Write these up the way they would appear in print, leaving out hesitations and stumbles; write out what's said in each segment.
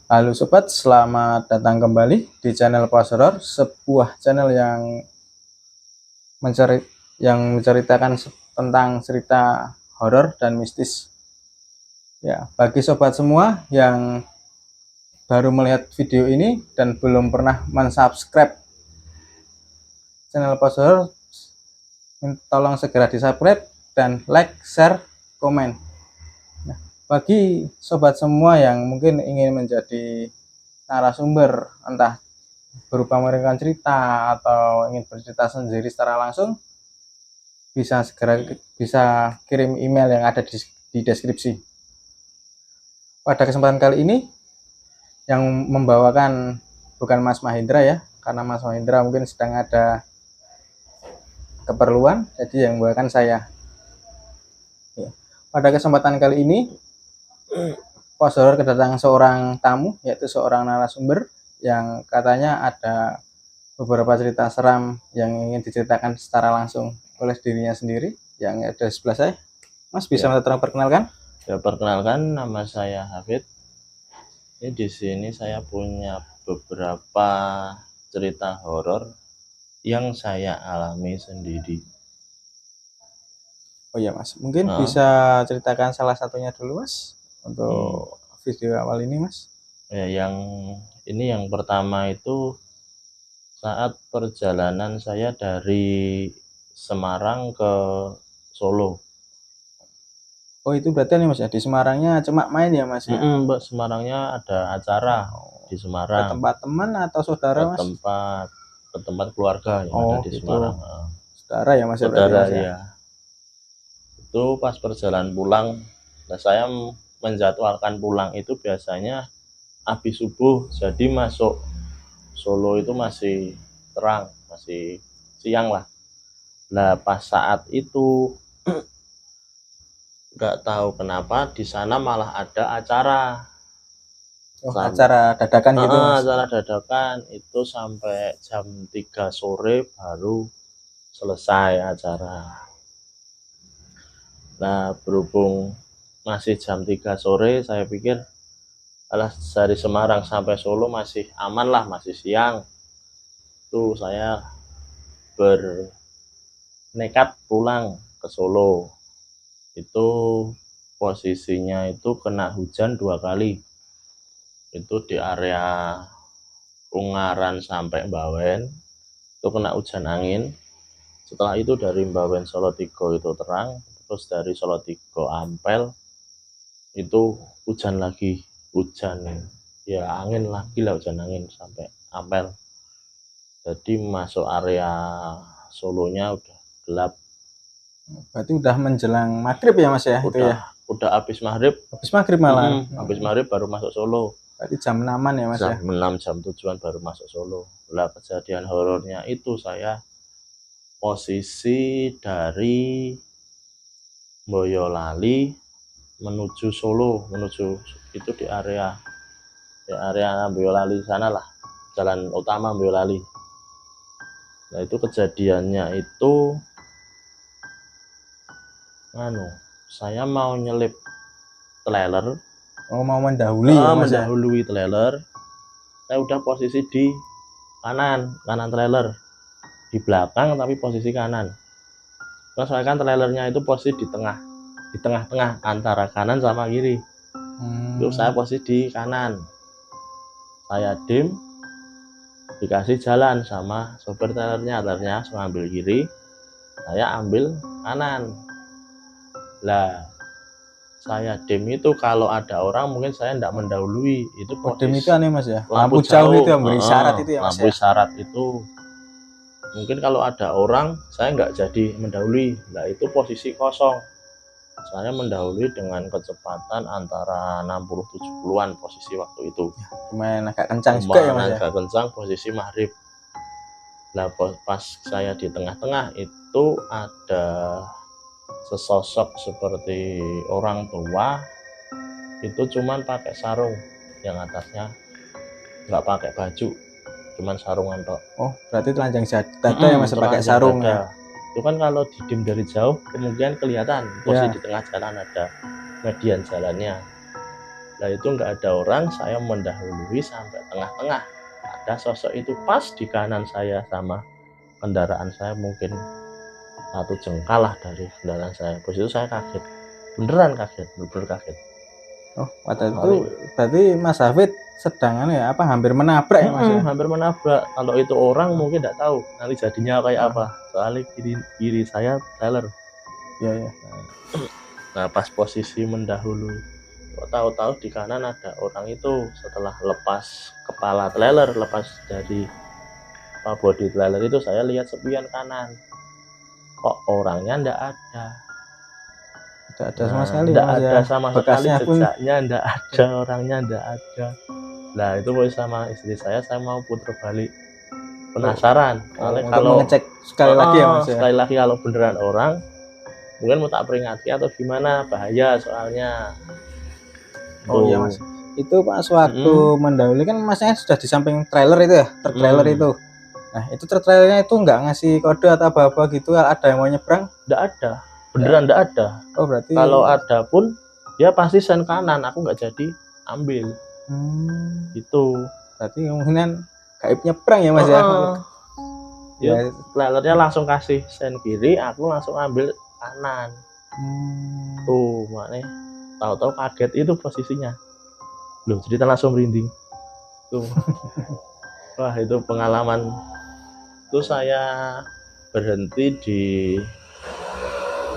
Halo sobat, selamat datang kembali di channel Pas Horor, sebuah channel yang menceritakan tentang cerita horor dan mistis. Ya, bagi sobat semua yang baru melihat video ini dan belum pernah mensubscribe channel Pas Horor, tolong segera di-subscribe dan like, share, komen. Nah, bagi sobat semua yang mungkin ingin menjadi narasumber, entah berupa mengirimkan cerita atau ingin bercerita sendiri secara langsung, bisa kirim email yang ada di deskripsi. Pada kesempatan kali ini yang membawakan bukan Mas Mahendra ya, karena Mas Mahendra mungkin sedang ada keperluan, jadi yang membawakan saya. Pada kesempatan kali ini Pos Horor kedatangan seorang tamu, yaitu seorang narasumber yang katanya ada beberapa cerita seram yang ingin diceritakan secara langsung oleh dirinya sendiri yang ada di sebelah saya. Mas bisa tolong perkenalkan? Ya, perkenalkan, nama saya Hafid. Ini di sini saya punya beberapa cerita horor yang saya alami sendiri. Oh iya Mas, mungkin bisa ceritakan salah satunya dulu Mas untuk video awal ini Mas. Ya, yang pertama itu saat perjalanan saya dari Semarang ke Solo. Oh itu berarti nih Mas ya, di Semarangnya cuma main ya Mas ya? Mbak, Semarangnya ada acara di Ke Semarang. tempat teman atau saudara Mas? Ke tempat keluarga yang ada di gitu. Semarang. Saudara ya Mas ya berarti Saudara Mas ya? ya. Itu pas perjalanan pulang, nah saya menjadwalkan pulang itu biasanya habis subuh, jadi masuk Solo itu masih terang, masih siang lah. Nah pas saat itu nggak tahu kenapa di sana malah ada acara. Acara dadakan gitu Mas? Acara dadakan itu sampai jam 3 sore baru selesai acara. Nah berhubung masih jam 3 sore, saya pikir alah, dari Semarang sampai Solo masih aman lah, masih siang. Itu saya bernekat pulang ke Solo. Itu posisinya itu kena hujan 2 kali. Itu di area Ungaran sampai Bawen itu kena hujan angin. Setelah itu dari Bawen Solotigo itu terang, terus dari Solotigo Ampel itu hujan lagi, hujan ya angin lagi lah, hujan angin sampai Ampel. Jadi masuk area Solonya udah gelap. Berarti udah menjelang maghrib ya Mas ya? Udah habis maghrib. Habis maghrib malah? Habis maghrib baru masuk Solo. Berarti jam 6-an ya Mas ya? Jam 6, jam 7-an baru masuk Solo. Lah kejadian horornya itu saya posisi dari Boyolali menuju Solo, menuju itu di area Boyolali sana lah, jalan utama Boyolali. Nah itu kejadiannya itu saya mau nyelip trailer. Mau mendahului ya Mas ya? Mendahului trailer. Saya udah posisi di kanan trailer, di belakang tapi posisi kanan. Terus saya kan trailernya itu posisi di tengah-tengah antara kanan sama kiri. Terus saya posisi di kanan. Saya dim, dikasih jalan sama sopir trailernya ngambil kiri, saya ambil kanan. Lah saya dim itu kalau ada orang mungkin saya tidak mendahului. Itu dim itu aneh Mas ya? lampu jauh itu yang beri isyarat itu ya Mas lampu ya? isyarat itu mungkin kalau ada orang saya nggak jadi mendahului. Nah itu posisi kosong, saya mendahului dengan kecepatan antara 60-70-an posisi waktu itu. Lumayan agak kencang juga ya Mas ya? Agak kencang posisi maghrib. Nah pas saya di tengah-tengah itu ada sesosok seperti orang tua, itu cuman pakai sarung, yang atasnya nggak pakai baju, cuman sarungan tok. Oh berarti telanjang dada ya Mas pakai sarung ya? Itu kan kalau didim dari jauh kemungkinan kelihatan posisi di tengah jalan ada median jalannya. Nah itu nggak ada orang, saya mendahului sampai tengah-tengah. Ada sosok itu pas di kanan saya sama kendaraan saya, mungkin 1 jengkal lah dari kendaraan saya. Pas itu saya kaget, beneran kaget, bener-bener kaget. Oh, pada itu berarti Mas Hafid sedang ya apa hampir menabrak ya Mas ya? Hampir menabrak. Kalau itu orang mungkin nggak tahu nanti jadinya kayak apa. Soalnya kiri saya trailer. Iya, iya. Nah pas posisi mendahului, kok tahu-tahu di kanan ada orang itu. Setelah lepas kepala trailer, lepas dari bodi trailer itu, saya lihat spion kanan, kok orangnya ndak ada. Tidak ada sama sekali ndak ya Mas ada ya. sama sekali, Bekasnya pun jejaknya ndak ada, orangnya ndak ada. Nah itu sama istri saya mau puter balik, penasaran. Soalnya untuk kalau mengecek sekali lagi ya Mas ya. sekali lagi kalau beneran orang, mungkin mau tak peringati atau gimana, bahaya soalnya. Oh iya Mas, itu pas waktu mendahului kan Masnya sudah di samping trailer itu ya, truk trailer itu. Nah itu truk trailernya itu nggak ngasih kode atau apa-apa gitu, ada yang mau nyebrang? Nggak ada, beneran nggak ada. Oh berarti kalau ada pun dia pasti sen kanan, aku nggak jadi ambil. Itu berarti kemungkinan gaib nyebrang ya Mas ya. Ya trailernya langsung kasih sen kiri, aku langsung ambil kanan. Tuh makanya tahu-tahu kaget itu posisinya. Loh, cerita langsung merinding. Tuh. Wah, itu pengalaman. Itu saya berhenti di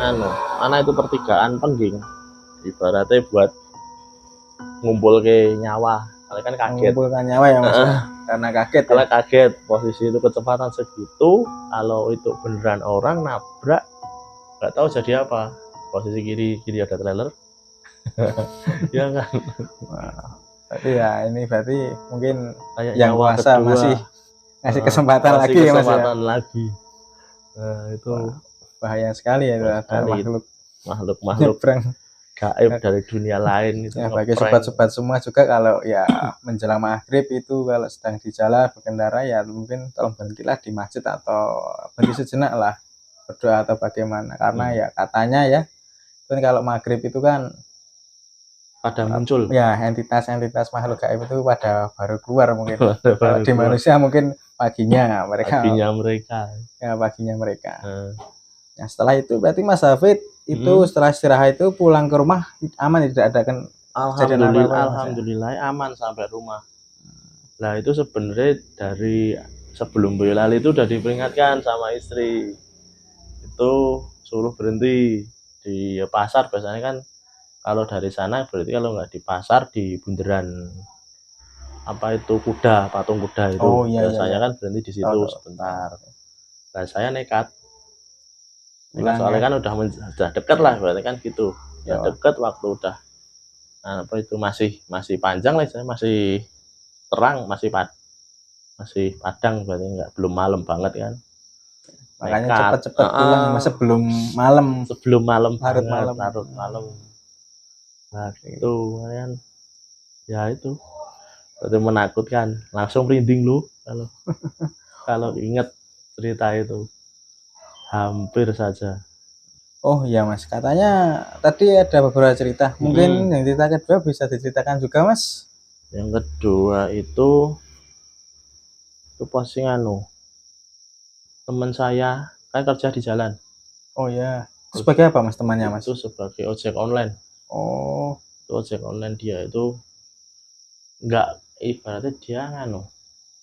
mana itu pertigaan Pengging. Ibaratnya buat ngumpul ke nyawa. Karena kan kaget. Mengumpulkan nyawa ya Mas. Karena kaget. Karena kaget posisi itu kecepatan segitu, kalau itu beneran orang nabrak, nggak tahu jadi apa. Posisi kiri ada trailer. Ya kan. Berarti ya ini berarti mungkin kayak yang kuasa kedua, masih ngasih kesempatan lagi ya Mas ya. Lagi. Nah, itu bahaya sekali ya, ada makhluk gaib dari dunia lain itu. Ya, bagi sobat-sobat semua juga kalau ya menjelang maghrib itu kalau sedang di jalan berkendara ya mungkin tolong berhentilah di masjid atau berhenti sejenak lah, berdoa atau bagaimana, karena ya katanya ya kan kalau maghrib itu kan pada muncul ya entitas makhluk gaib itu pada baru keluar mungkin. Kalau di manusia mungkin paginya mereka ya paginya mereka. Nah setelah itu berarti Mas Hafid itu setelah istirahat itu pulang ke rumah aman, tidak ada kan? Alhamdulillah aman sampai rumah. Nah itu sebenarnya dari sebelum Boyolali itu udah diperingatkan sama istri, itu suruh berhenti di pasar. Biasanya kan kalau dari sana berarti kalau nggak di pasar, di bundaran apa itu kuda, patung kuda itu. Biasanya kan berhenti di situ sebentar. Nah saya nekat. Soalnya kan udah dekat lah, berarti kan gitu. Udah dekat, waktu udah apa itu masih panjang lah, saya masih terang, masih padang, berarti belum malam banget kan. Makanya cepat-cepat pulang ya Mas, sebelum malam larut malam. Nah itu kan ya itu berarti menakutkan, langsung merinding lu kalau ingat cerita itu, hampir saja. Oh iya Mas, katanya tadi ada beberapa cerita, mungkin yang cerita kedua bisa diceritakan juga Mas. Yang kedua itu postingan teman saya kan kerja di jalan. Oh ya, sebagai apa Mas temannya Mas? Itu sebagai ojek online. Oh, itu ojek online. Dia itu nggak, ibaratnya dia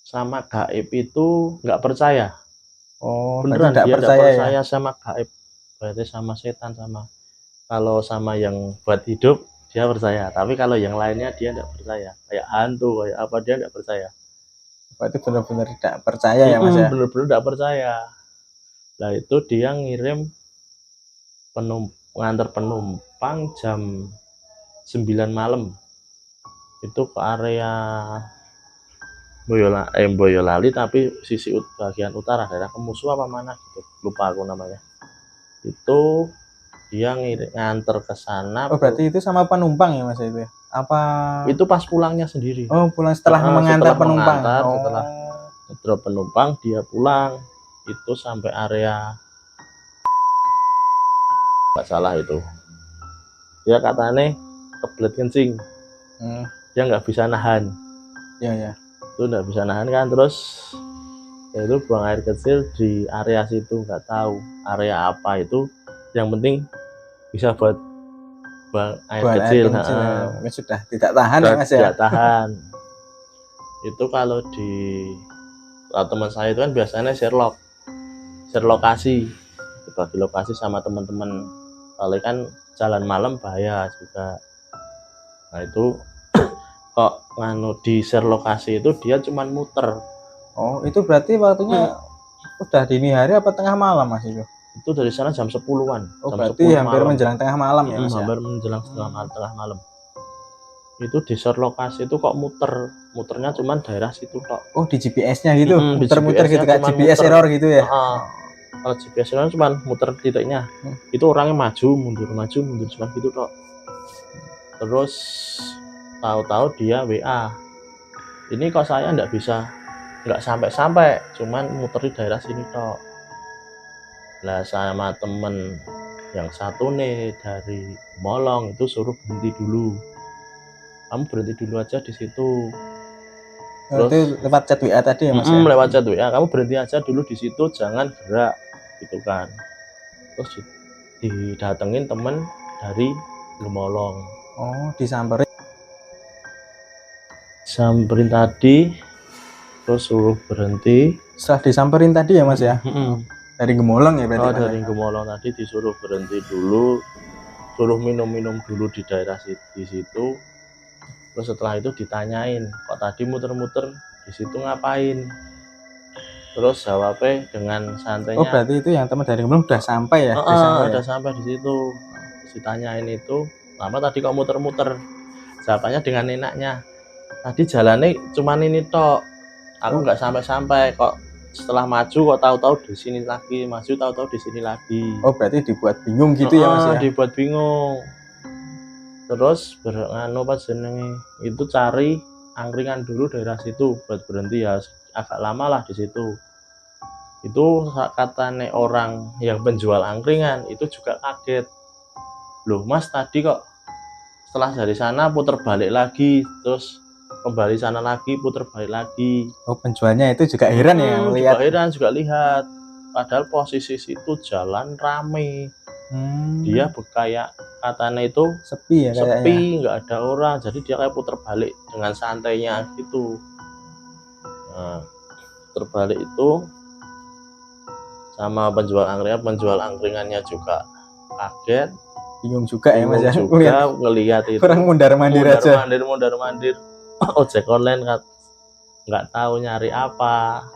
sama gaib itu nggak percaya. Oh beneran dia nggak percaya ya? sama gaib, berarti sama setan. Kalau sama yang buat hidup dia percaya, tapi kalau yang lainnya dia nggak percaya, kayak hantu kayak apa dia nggak percaya. Berarti benar-benar tidak percaya ya Mas ya? Benar-benar nggak percaya. Nah itu dia ngirim ngantar penumpang jam 9 malam itu ke area Boyolali, tapi sisi bagian utara, daerah Kemusu apa mana gitu, lupa aku namanya. Itu dia nganter ke sana. Oh berarti itu sama penumpang ya Mas itu? Apa itu pas pulangnya sendiri? Oh pulang setelah mengantar penumpang. Setelah drop penumpang dia pulang. Itu sampai area nggak salah itu dia katanya kebelet kencing. dia nggak bisa nahan. Ya. Itu nggak bisa nahan kan, terus ya itu buang air kecil di area situ, nggak tahu area apa itu, yang penting bisa buat buang air Buang air kecil. kecil mungkin sudah tidak tahan ya Mas ya. Tidak tahan. Itu kalau teman saya itu kan biasanya share lokasi, bagi lokasi sama teman-teman. Kalau kan jalan malam bahaya juga. Nah itu kok di share lokasi itu dia cuman muter. Oh itu berarti waktunya udah dini hari apa tengah malam Mas itu? Itu dari sana jam 10-an. Oh jam berarti 10 hampir malam. menjelang tengah malam ya Mas ya? Hampir menjelang tengah malam. Itu di share lokasi itu kok muternya cuman daerah situ tok. Oh di GPS-nya gitu, muter-muter GPS gitu kayak GPS error gitu ya? Kalau GPS error cuman muter titiknya. Itu orangnya maju mundur cuman gitu tok. Terus tahu-tahu dia WA, ini kok saya nggak sampai, cuman muter di daerah sini tok. Lah sama temen yang satu nih dari Molong itu suruh berhenti dulu. Kamu berhenti dulu aja di situ. Terus itu lewat chat WA tadi ya Mas ya? Lewat chat WA, kamu berhenti aja dulu di situ, jangan gerak gitu kan. Terus didatengin temen dari Gemolong. Oh disamperin Tadi, terus suruh berhenti. setelah disamperin tadi ya Mas ya? Dari Gemolong ya berarti Mas? Dari Gemolong tadi disuruh berhenti dulu, suruh minum-minum dulu di daerah di situ. Terus setelah itu ditanyain, kok tadi muter-muter di situ ngapain? Terus jawabnya dengan santainya. Oh berarti itu yang teman dari Gemolong udah sampai ya? Udah sampai di situ. Terus ditanyain itu, kenapa tadi kok muter-muter? Jawabannya dengan enaknya, tadi jalannya cuman ini tok, aku nggak sampai-sampai kok. Setelah maju kok tahu-tahu di sini lagi, maju tahu-tahu di sini lagi. Oh berarti dibuat bingung gitu ya Mas ya? Dibuat bingung. Terus pas jenenge itu cari angkringan dulu daerah situ buat berhenti, ya agak lama lah di situ. Itu katanya orang yang penjual angkringan itu juga kaget, loh Mas tadi kok setelah dari sana putar balik lagi, terus kembali sana lagi, putar balik lagi. Oh penjualnya itu juga heran ya lihat. Juga heran, juga lihat. Padahal posisi situ jalan rame. Dia kayak katanya itu sepi ya kayaknya. Sepi, nggak ada orang. Jadi dia kayak putar balik dengan santainya gitu. Nah, terbalik itu sama penjual angkringannya juga kaget, bingung juga ya Mas ya, juga ngelihat itu kurang mundar-mandir aja, mundar-mandir ojek online nggak tahu nyari apa,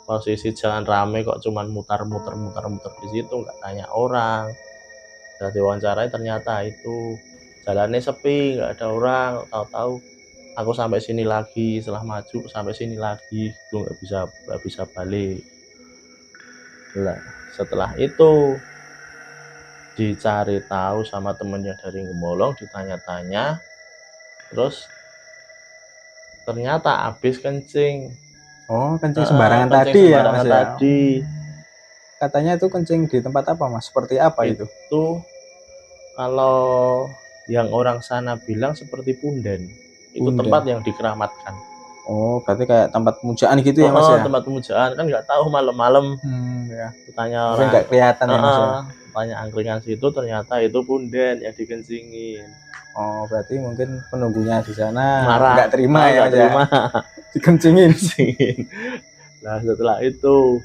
posisi jalan rame kok cuman mutar-mutar di situ, nggak tanya orang. Udah diwawancarai ternyata itu jalannya sepi, nggak ada orang. Tahu-tahu aku sampai sini lagi, setelah maju sampai sini lagi, itu nggak bisa balik. Lah setelah itu dicari tahu sama temennya dari Gemolong, ditanya-tanya, terus ternyata habis kencing. Oh kencing sembarangan tadi ya Mas ya? Katanya itu kencing di tempat apa Mas, seperti apa itu? Kalau yang orang sana bilang seperti punden. Itu tempat yang dikeramatkan. Oh berarti kayak tempat pemujaan gitu ya Mas ya? Tempat pemujaan, kan nggak tahu malam-malam. Ya. Tanya orang nggak kelihatan ya Mas ya? Tanya angkringan situ, ternyata itu punden yang dikencingin. Oh berarti mungkin penunggunya di sana marah, nggak terima ya Mas ya? Dikencingin. Nah setelah itu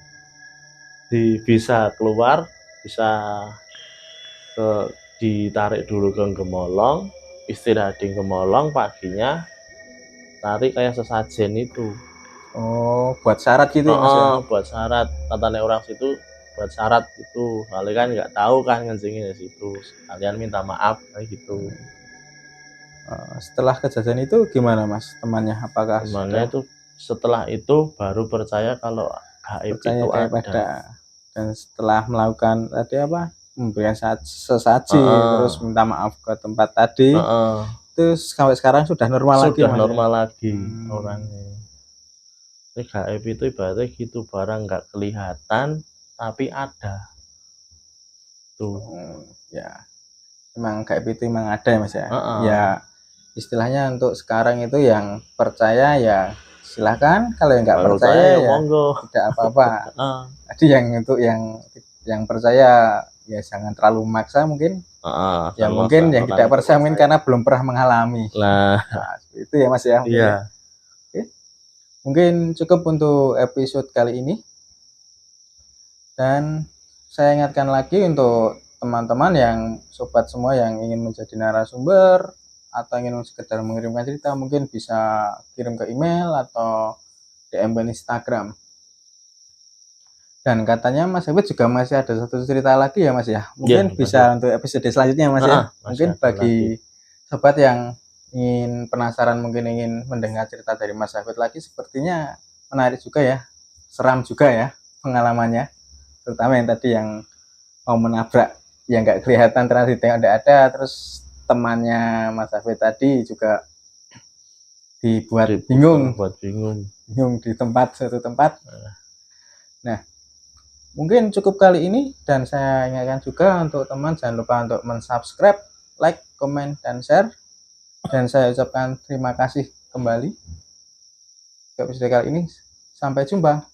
bisa keluar, bisa ditarik dulu ke Gemolong, istirahat di Gemolong, paginya tarik kayak sesajen itu. Oh buat syarat gitu ya Mas ya? Buat syarat, katanya orang situ buat syarat gitu. Kalian kan nggak tahu kan kencingin di situ, kalian minta maaf kayak gitu. Setelah kejadian itu gimana Mas temannya? Apakah temannya itu setelah itu baru percaya kalau gaib itu ada. Dan setelah melakukan tadi apa, memberikan sesaji terus minta maaf ke tempat tadi, terus sampai sekarang sudah normal lagi Mas, normal lagi orangnya. Ini gaib itu ibaratnya gitu, barang nggak kelihatan tapi ada tuh. Ya emang gaib itu emang ada ya Mas ya. Ya istilahnya untuk sekarang itu yang percaya ya silahkan, kalau yang nggak Kalau percaya saya ya ya monggo. tidak apa-apa. Jadi yang untuk yang percaya ya jangan terlalu memaksa mungkin. Ya Kalau mungkin yang orang tidak percaya mungkin karena belum pernah mengalami. lah, Nah, seperti itu ya Mas ya mungkin ya. iya, Oke. Mungkin cukup untuk episode kali ini, dan saya ingatkan lagi untuk teman-teman yang sobat semua yang ingin menjadi narasumber atau ingin sekedar mengirimkan cerita, mungkin bisa kirim ke email atau DM ke Instagram. Dan katanya Mas Habib juga masih ada satu cerita lagi ya Mas ya. iya Mungkin masih, bisa untuk episode selanjutnya Mas ya. masih Mungkin ada lagi. bagi sobat yang ingin penasaran, mungkin ingin mendengar cerita dari Mas Habib lagi, sepertinya menarik juga ya. Seram juga ya pengalamannya. Terutama yang tadi yang mau menabrak yang nggak kelihatan transit yang ada, terus temannya Mas Habib tadi juga dibuat bingung Buat bingung. di suatu tempat. Nah, mungkin cukup kali ini, dan saya ingatkan juga untuk teman jangan lupa untuk mensubscribe, like, komen, dan share. Dan saya ucapkan terima kasih kembali ke episode kali ini. Sampai jumpa.